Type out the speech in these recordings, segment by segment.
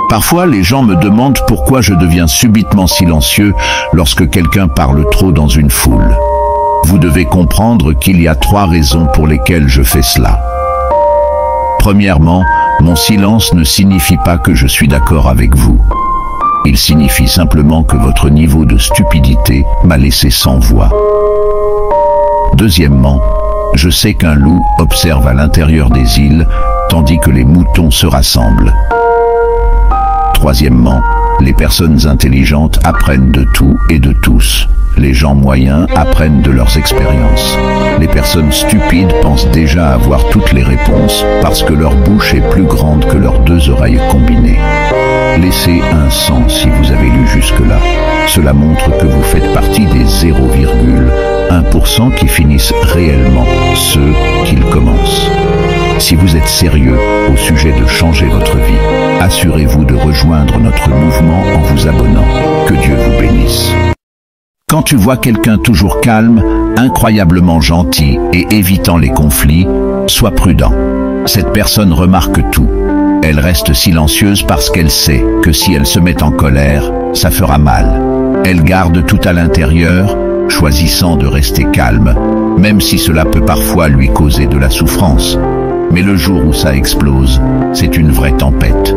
Parfois, les gens me demandent pourquoi je deviens subitement silencieux lorsque quelqu'un parle trop dans une foule. Vous devez comprendre qu'il y a 3 raisons pour lesquelles je fais cela. Premièrement, mon silence ne signifie pas que je suis d'accord avec vous. Il signifie simplement que votre niveau de stupidité m'a laissé sans voix. Deuxièmement, je sais qu'un loup observe à l'intérieur des îles, tandis que les moutons se rassemblent. Troisièmement, les personnes intelligentes apprennent de tout et de tous. Les gens moyens apprennent de leurs expériences. Les personnes stupides pensent déjà avoir toutes les réponses parce que leur bouche est plus grande que leurs 2 oreilles combinées. Laissez un 100 si vous avez lu jusque-là. Cela montre que vous faites partie des 0,1% qui finissent réellement ceux qu'ils commencent. Si vous êtes sérieux au sujet de changer votre vie, assurez-vous de rejoindre notre mouvement en vous abonnant. Que Dieu vous bénisse. Quand tu vois quelqu'un toujours calme, incroyablement gentil et évitant les conflits, sois prudent. Cette personne remarque tout. Elle reste silencieuse parce qu'elle sait que si elle se met en colère, ça fera mal. Elle garde tout à l'intérieur, choisissant de rester calme, même si cela peut parfois lui causer de la souffrance. Mais le jour où ça explose, c'est une vraie tempête.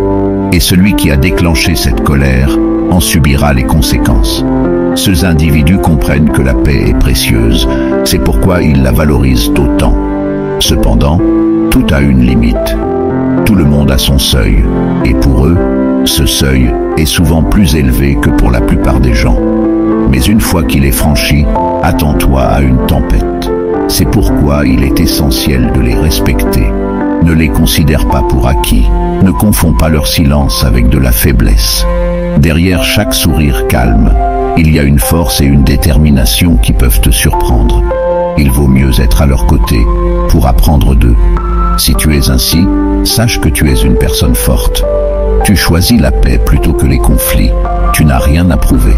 Et celui qui a déclenché cette colère en subira les conséquences. Ces individus comprennent que la paix est précieuse, c'est pourquoi ils la valorisent autant. Cependant, tout a une limite. Tout le monde a son seuil, et pour eux, ce seuil est souvent plus élevé que pour la plupart des gens. Mais une fois qu'il est franchi, attends-toi à une tempête. C'est pourquoi il est essentiel de les respecter. Ne les considère pas pour acquis. Ne confonds pas leur silence avec de la faiblesse. Derrière chaque sourire calme, il y a une force et une détermination qui peuvent te surprendre. Il vaut mieux être à leur côté pour apprendre d'eux. Si tu es ainsi, sache que tu es une personne forte. Tu choisis la paix plutôt que les conflits. Tu n'as rien à prouver.